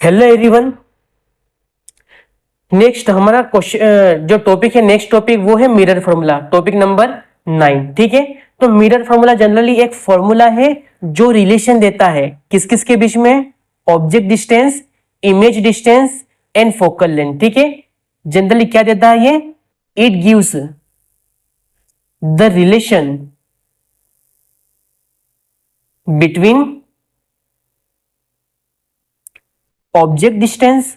Hello everyone. Next हमारा question जो topic है, नेक्स्ट टॉपिक वो है मिरर फॉर्मूला, टॉपिक नंबर 9। ठीक है, तो मिरर फॉर्मूला जनरली एक फॉर्मूला है जो रिलेशन देता है किस किस के बीच में, object distance, image distance and focal length. ठीक है, जनरली क्या देता है ये, it gives the relation between object distance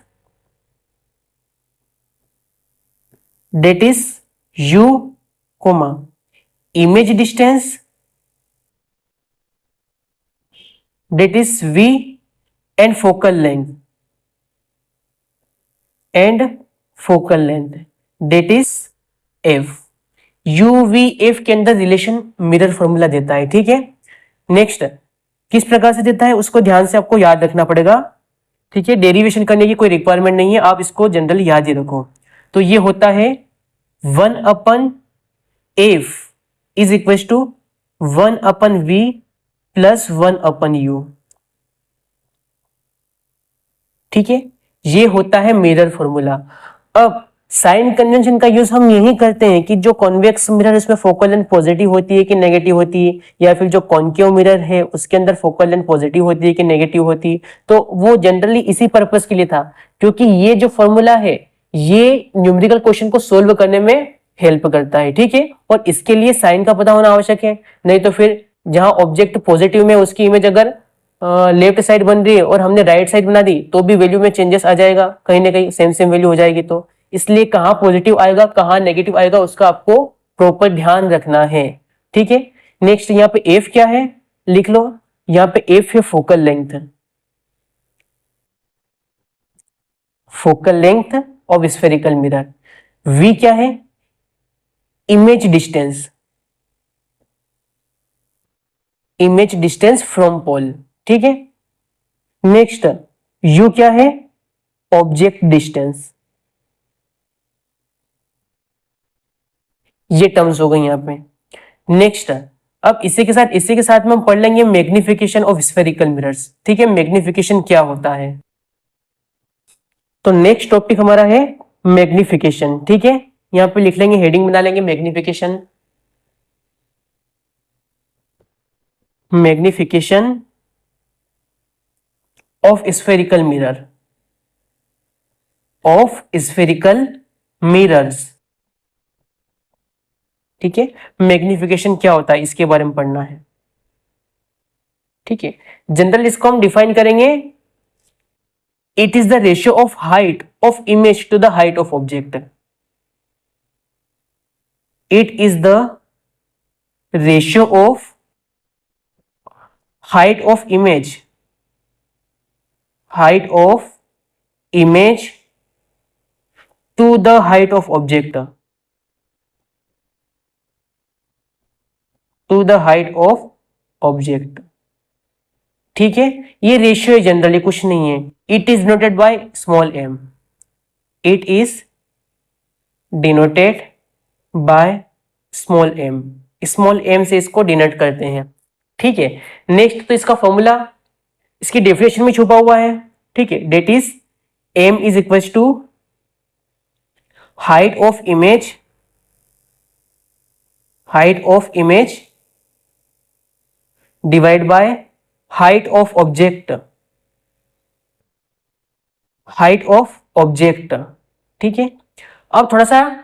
that is u comma image distance that is v and focal length that is f। u v f के अंदर relation mirror formula देता है। ठीक है, नेक्स्ट किस प्रकार से देता है उसको ध्यान से आपको याद रखना पड़ेगा। ठीक है, डेरिवेशन करने की कोई रिक्वायरमेंट नहीं है, आप इसको जनरली याद ही रखो। तो ये होता है 1/f is equal to 1/v plus 1/u। ठीक है, ये होता है मिरर फॉर्मूला। अब साइन कन्वेंशन का यूज हम यही करते हैं कि जो कॉन्वेक्स मिरर इसमें फोकल लेंथ पॉजिटिव होती है कि नेगेटिव होती है, या फिर जो कॉन्केव मिरर है उसके अंदर फोकल लेंथ पॉजिटिव होती है कि नेगेटिव होती है, तो वो जनरली इसी पर्पस के लिए था, क्योंकि ये जो फॉर्मूला है ये न्यूमेरिकल क्वेश्चन को सोल्व करने में हेल्प करता है। ठीक है, और इसके लिए साइन का पता होना आवश्यक है, नहीं तो फिर जहां ऑब्जेक्ट पॉजिटिव में उसकी इमेज अगर लेफ्ट साइड बन रही है और हमने राइट साइड बना दी तो भी वैल्यू में चेंजेस आ जाएगा, कहीं ना कहीं सेम सेम वैल्यू हो जाएगी। तो इसलिए कहाँ पॉजिटिव आएगा कहाँ नेगेटिव आएगा उसका आपको प्रॉपर ध्यान रखना है। ठीक है, नेक्स्ट यहाँ पे एफ क्या है लिख लो, यहाँ पे एफ है focal length, focal length of spherical mirror. V क्या है, image distance, image distance from pole. ठीक है, नेक्स्ट यू क्या है, ऑब्जेक्ट डिस्टेंस। ये टर्म्स हो गई यहां पे। नेक्स्ट अब इसी के साथ में हम पढ़ लेंगे मैग्निफिकेशन ऑफ स्फेरिकल मिरर्स। ठीक है, मैग्निफिकेशन क्या होता है, तो नेक्स्ट टॉपिक हमारा है मैग्निफिकेशन। ठीक है, यहां पे लिख लेंगे, हेडिंग बना लेंगे magnification. Magnification of spherical mirror, of spherical mirrors. ठीक है, मैग्निफिकेशन क्या होता है इसके बारे में पढ़ना है। ठीक है, जनरल इसको हम डिफाइन करेंगे, it is the ratio of height of image to the height of object. It is the ratio of height of image, height of image to the height of object, to the height of object। ठीक है, ये ratio है, generally कुछ नहीं है। It is denoted by small m, it is denoted by small m, small m से इसको denote करते हैं। ठीक है, नेक्स्ट तो इसका फॉर्मूला इसकी डेफिनेशन में छुपा हुआ है। ठीक है, that is m is equal to height of image, height of image divide by height of object, height of object. ठीक है, अब थोड़ा सा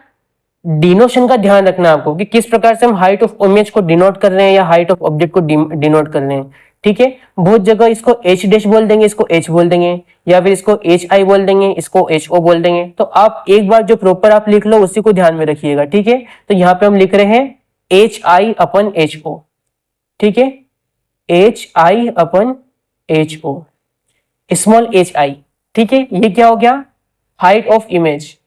डिनोशन का ध्यान रखना आपको कि किस प्रकार से हम हाइट ऑफ इमेज को डिनोट कर रहे हैं या हाइट ऑफ ऑब्जेक्ट को डिनोट कर रहे हैं। ठीक है, बहुत जगह इसको h डैश बोल देंगे, इसको h बोल देंगे, या फिर इसको hi बोल देंगे, इसको ho बोल देंगे। तो आप एक बार जो प्रॉपर आप लिख लो उसी को ध्यान में रखिएगा। ठीक है, तो यहाँ पे हम लिख रहे हैं hi/ho। ठीक है, hi/ho, स्मॉल hi। ठीक है, ये क्या हो गया, हाइट ऑफ इमेज।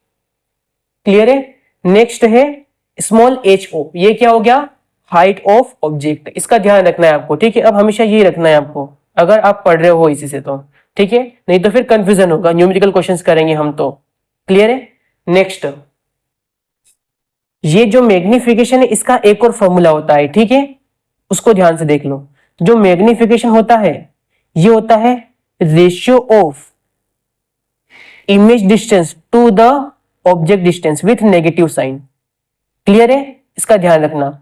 क्लियर है, नेक्स्ट है स्मॉल ho, ये क्या हो गया, हाइट ऑफ ऑब्जेक्ट। इसका ध्यान रखना है आपको। ठीक है, अब हमेशा यही रखना है आपको अगर आप पढ़ रहे हो इसी से तो। ठीक है, नहीं तो फिर कंफ्यूजन होगा, न्यूमेरिकल क्वेश्चंस करेंगे हम तो। क्लियर है, नेक्स्ट ये जो मैग्निफिकेशन है इसका एक और फॉर्मूला होता है। ठीक है, उसको ध्यान से देख लो। जो मैग्निफिकेशन होता है ये होता है ratio of image distance to the object distance with negative sign. Clear है, इसका ध्यान रखना।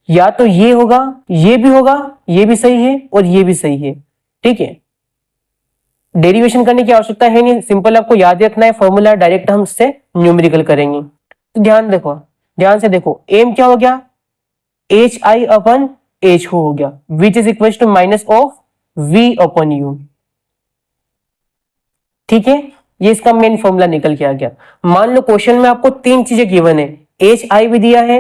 या तो ये होगा, ये भी होगा, ये भी सही है और ये भी सही है। ठीक है, डेरिवेशन करने की आवश्यकता है नहीं, सिंपल आपको याद रखना है फॉर्मूला, डायरेक्ट हम इससे न्यूमेरिकल करेंगे। तो ध्यान देखो, ध्यान से देखो, एम क्या हो गया, एच आई अपन एच हो गया, which is equal to minus of V upon U. ठीक है, ये इसका मेन फॉर्मूला निकल के आ गया। मान लो क्वेश्चन में आपको तीन चीजें गिवन है, एच आई भी दिया है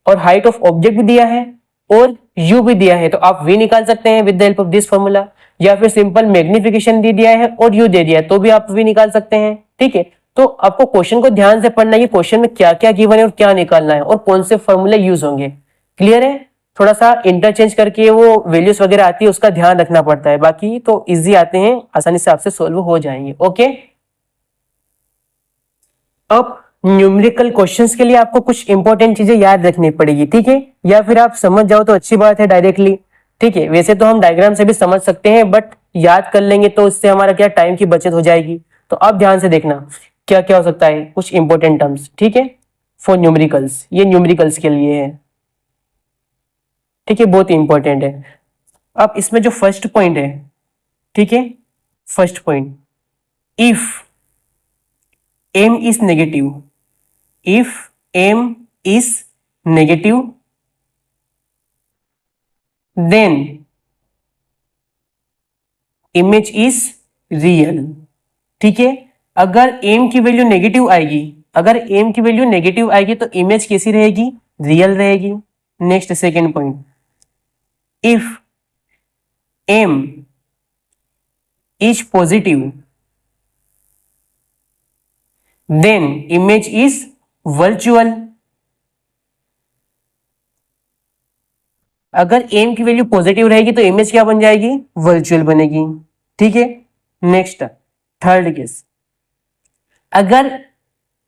और हाइट ऑफ ऑब्जेक्ट भी दिया है और u भी दिया है, तो आप v निकाल सकते हैं with the help of this formula. या फिर सिंपल मैग्निफिकेशन दे दिया है और u दे दिया है तो भी आप v निकाल सकते हैं। ठीक है, तो आपको क्वेश्चन को ध्यान से पढ़ना है, क्वेश्चन में क्या क्या गिवन है और क्या निकालना है और कौन से फॉर्मूले यूज होंगे। क्लियर है, थोड़ा सा इंटरचेंज करके वो वैल्यूज वगैरह आती है, उसका ध्यान रखना पड़ता है, बाकी तो इजी आते हैं, आसानी से आपसे सोल्व हो जाएंगे। ओके, अब न्यूमेरिकल क्वेश्चंस के लिए आपको कुछ इंपॉर्टेंट चीजें याद रखनी पड़ेगी। ठीक है, या फिर आप समझ जाओ तो अच्छी बात है डायरेक्टली। ठीक है, वैसे तो हम डायग्राम से भी समझ सकते हैं, बट याद कर लेंगे तो इससे हमारा क्या टाइम की बचत हो जाएगी। तो आप ध्यान से देखना क्या क्या हो सकता है, कुछ इंपॉर्टेंट टर्म्स। ठीक है, फॉर न्यूमेरिकल्स, ये न्यूमेरिकल्स के लिए है। ठीक है, बहुत इंपॉर्टेंट है। अब इसमें जो फर्स्ट पॉइंट है, ठीक है, first point, if m is negative, if m is negative then image is real। ठीक है, अगर m की वैल्यू नेगेटिव आएगी, अगर m की वैल्यू नेगेटिव आएगी तो इमेज कैसी रहेगी, रियल रहेगी। Next second point, if m is positive then image is virtual। अगर m की वैल्यू पॉजिटिव रहेगी तो इमेज क्या बन जाएगी, वर्चुअल बनेगी। ठीक है, नेक्स्ट थर्ड केस, अगर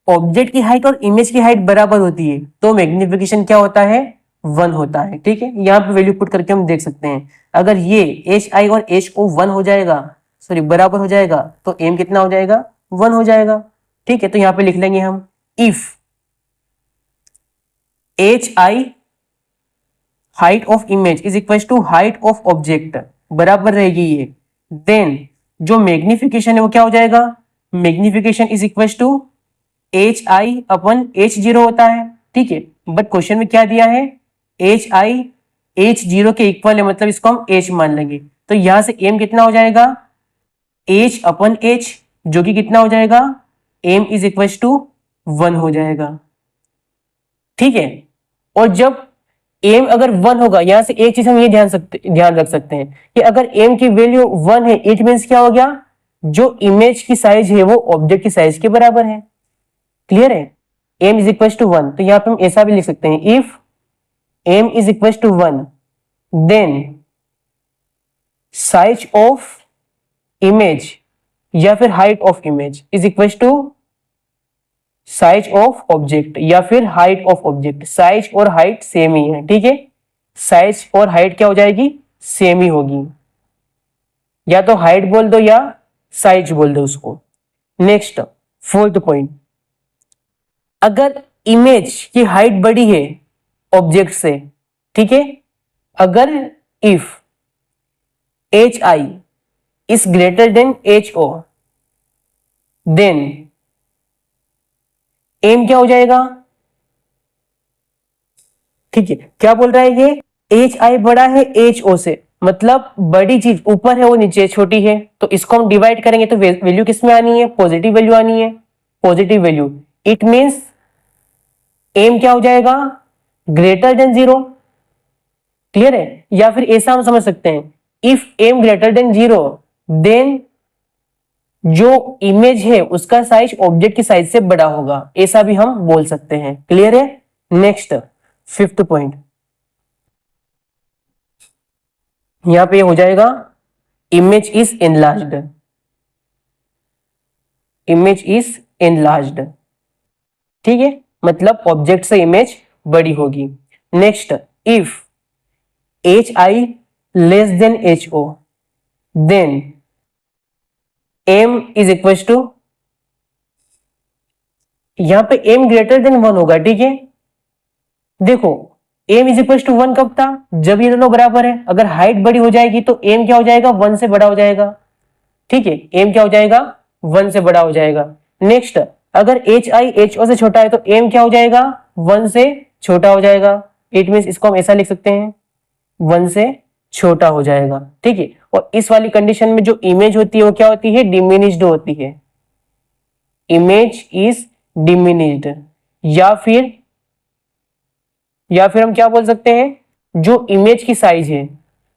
ऑब्जेक्ट की हाइट और इमेज की हाइट बराबर होती है तो मैग्निफिकेशन क्या होता है, 1 होता है। ठीक है, यहां पे वैल्यू पुट करके हम देख सकते हैं, अगर ये एच आई और एच ओ 1 हो जाएगा, सॉरी बराबर हो जाएगा, तो m कितना हो जाएगा, 1 हो जाएगा। ठीक है, तो यहां पे लिख लेंगे हम, if H I height of image is equal to height of object, बराबर रहेगी ये, देन जो मैग्निफिकेशन है वो क्या हो जाएगा, magnification is equal to H I upon H zero होता है। ठीक है, बट क्वेश्चन में क्या दिया है, एच आई एच जीरो के इक्वल है, मतलब इसको हम एच मान लेंगे, तो यहां से एम कितना हो जाएगा, एच अपन एच, जो कि कितना हो जाएगा, m इज इक्वल टू 1 हो जाएगा। ठीक है, और जब m अगर 1 होगा, यहां से एक चीज हम ये ध्यान रख सकते हैं कि अगर m की वैल्यू 1 है, इट मीन्स क्या हो गया, जो इमेज की साइज है वो ऑब्जेक्ट की साइज के बराबर है। क्लियर है, m इज इक्वल टू 1, तो यहां पे हम ऐसा भी लिख सकते हैं, if m is equal to 1 then size of image या फिर height of image is equal to size of object या फिर हाइट ऑफ ऑब्जेक्ट। साइज और हाइट सेम ही है। ठीक है, साइज और हाइट क्या हो जाएगी, सेम ही होगी, या तो हाइट बोल दो या साइज बोल दो उसको। नेक्स्ट फोर्थ पॉइंट, अगर इमेज की हाइट बड़ी है ऑब्जेक्ट से, ठीक है, अगर if H I is greater than H O then M क्या हो जाएगा। ठीक है, क्या बोल रहा है ये, एच आई बड़ा है एच ओ से, मतलब बड़ी चीज ऊपर है वो नीचे छोटी है, तो इसको हम डिवाइड करेंगे तो वैल्यू किस में आनी है, पॉजिटिव वैल्यू आनी है, positive value. It means M क्या हो जाएगा, ग्रेटर देन 0। क्लियर है, या फिर ऐसा हम समझ सकते हैं, if M greater than 0 then जो इमेज है उसका साइज ऑब्जेक्ट की साइज से बड़ा होगा, ऐसा भी हम बोल सकते हैं। क्लियर है, नेक्स्ट फिफ्थ पॉइंट, यहां पे हो जाएगा image is enlarged, image is enlarged. ठीक है, मतलब ऑब्जेक्ट से इमेज बड़ी होगी। Next, if H I less than H O then m is equal to यहाँ पे m ग्रेटर देन 1 होगा, ठीक है। देखो m इज इक्वल टू 1 कब था, जब ये दोनों बराबर है। अगर हाइट बड़ी हो जाएगी तो m क्या हो जाएगा, 1 से बड़ा हो जाएगा, ठीक है। m क्या हो जाएगा, 1 से बड़ा हो जाएगा। नेक्स्ट, अगर hi ho से छोटा है तो m क्या हो जाएगा, 1 से छोटा हो जाएगा। इट मीन्स इसको हम ऐसा लिख सकते हैं, 1 से छोटा हो जाएगा, ठीक है। और इस वाली कंडीशन में जो इमेज होती है वो क्या होती है, डिमिनिश्ड होती है। इमेज इज डिमिनिश्ड, या फिर हम क्या बोल सकते हैं, जो इमेज की साइज है,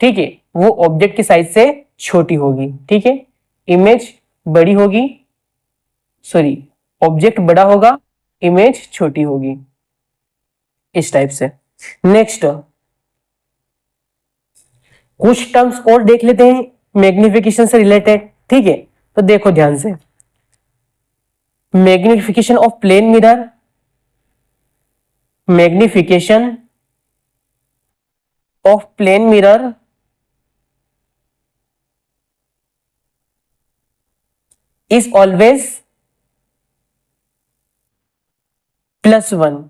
ठीक है, वो ऑब्जेक्ट की साइज से छोटी होगी, ठीक है। इमेज बड़ी होगी, सॉरी, ऑब्जेक्ट बड़ा होगा, इमेज छोटी होगी, इस टाइप से। नेक्स्ट कुछ टर्म्स और देख लेते हैं मैग्निफिकेशन से रिलेटेड, ठीक है। तो देखो ध्यान से, magnification of plane mirror, magnification of plane mirror is always +1,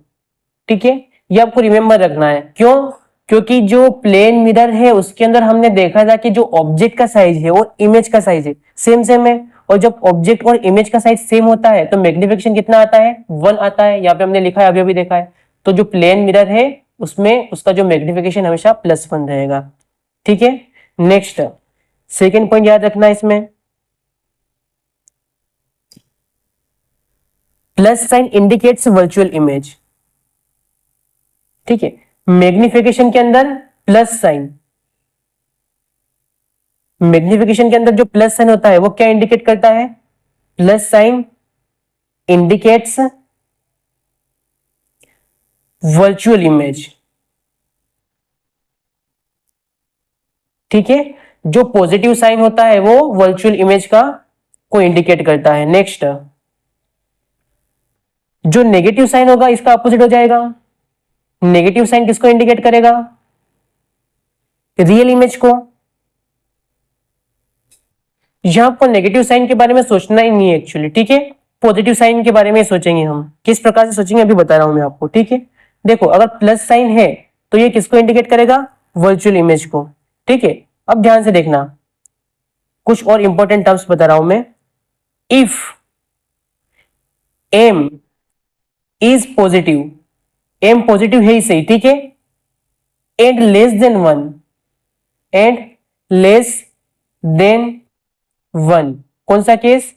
ठीक है। ये आपको रिमेंबर रखना है, क्यों, क्योंकि जो प्लेन मिरर है उसके अंदर हमने देखा था कि जो ऑब्जेक्ट का साइज है और इमेज का साइज है सेम सेम है, और जब ऑब्जेक्ट और इमेज का साइज सेम होता है तो मैग्निफिकेशन कितना आता है, 1 आता है। यहाँ पे हमने लिखा है, अभी अभी देखा है। तो जो प्लेन मिरर है उसमें उसका जो मैग्निफिकेशन हमेशा +1 रहेगा, ठीक है। नेक्स्ट सेकेंड पॉइंट याद रखना इसमें, plus sign indicates virtual image, ठीक है। मैग्निफिकेशन के अंदर प्लस साइन, मैग्निफिकेशन के अंदर जो प्लस साइन होता है वो क्या इंडिकेट करता है, plus sign indicates virtual image, ठीक है। जो पॉजिटिव साइन होता है वो वर्चुअल इमेज का को इंडिकेट करता है। नेक्स्ट, जो नेगेटिव साइन होगा इसका अपोजिट हो जाएगा। नेगेटिव साइन किसको इंडिकेट करेगा, रियल इमेज को। यहां पर नेगेटिव साइन के बारे में सोचना ही नहीं है एक्चुअली, ठीक है। पॉजिटिव साइन के बारे में सोचेंगे हम, किस प्रकार से सोचेंगे अभी बता रहा हूं मैं आपको, ठीक है। देखो अगर प्लस साइन है तो ये किसको इंडिकेट करेगा, वर्चुअल इमेज को, ठीक है। अब ध्यान से देखना, कुछ और इंपॉर्टेंट टर्म्स बता रहा हूं मैं। If M is positive, M positive है ही सही, ठीक है, and less than 1, and less than 1, कौन सा case,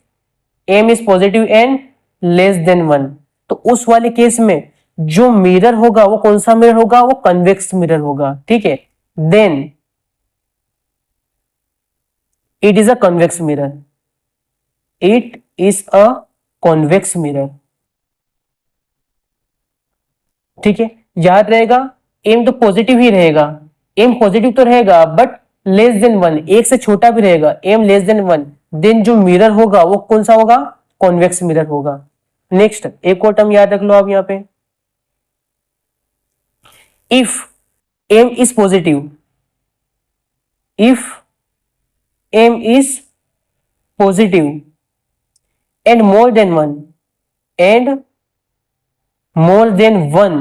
M is positive and less than 1, तो उस वाले केस में जो मिरर होगा वो कौन सा मिरर होगा, वो कन्वेक्स मिरर होगा, ठीक है। Then it is a convex mirror, it is a convex mirror, ठीक है। याद रहेगा, एम तो पॉजिटिव ही रहेगा, एम पॉजिटिव तो रहेगा बट लेस देन 1, एक से छोटा भी रहेगा, एम लेस देन 1, देन जो मिरर होगा वो कौन सा होगा, कॉन्वेक्स मिरर होगा। नेक्स्ट एक और टर्म याद रख लो आप यहां पे, if M is positive, if M is positive and more than 1, and more than 1,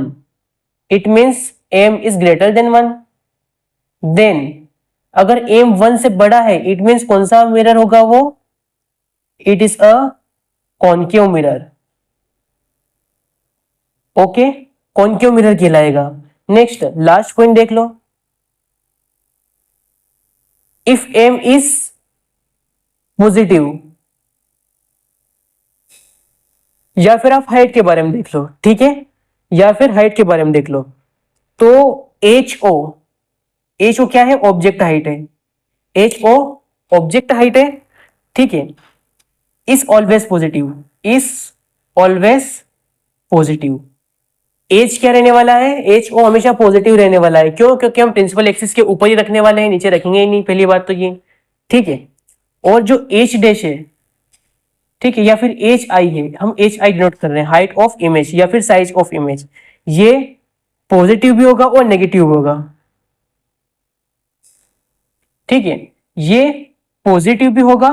it means m is greater than 1, then अगर m 1 से बड़ा है it means कौन सा मिरर होगा वो, it is a concave mirror, okay, concave mirror कहलाएगा। Next last point देख लो, if m is पॉजिटिव, या फिर आप हाइट के बारे में देख लो, ठीक है, या फिर हाइट के बारे में देख लो, तो एच ओ क्या है, ऑब्जेक्ट हाइट है, एच ओ ऑब्जेक्ट हाइट है, ठीक है। Is always positive, is always positive, H क्या रहने वाला है, एच ओ हमेशा पॉजिटिव रहने वाला है, क्यों, क्योंकि हम प्रिंसिपल एक्सिस के ऊपर ही रखने वाले हैं, नीचे रखेंगे ही नहीं, पहली बात तो ये, ठीक है। और जो एच डैश है, ठीक है, या फिर एच आई है, हम एच आई डिनोट कर रहे हैं, हाइट ऑफ इमेज या फिर साइज ऑफ इमेज, ये पॉजिटिव भी होगा और नेगेटिव भी होगा, ठीक है। ये पॉजिटिव भी होगा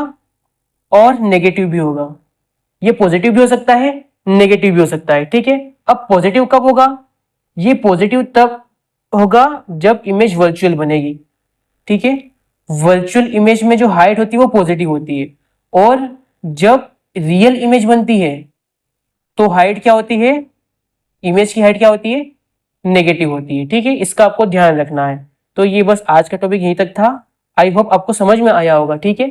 और नेगेटिव भी होगा, ये पॉजिटिव भी हो सकता है, नेगेटिव भी हो सकता है, ठीक है। अब पॉजिटिव कब होगा? ये पॉजिटिव तब होगा जब इमेज वर्चुअल बनेगी, ठीक है। वर्चुअल इमेज में जो हाइट होती है वो पॉजिटिव होती है, और जब रियल इमेज बनती है तो हाइट क्या होती है? इमेज की हाइट क्या होती है? नेगेटिव होती है, ठीक है। इसका आपको ध्यान रखना है। तो ये बस आज का टॉपिक यहीं तक था। आई होप आपको समझ में आया होगा, ठीक है।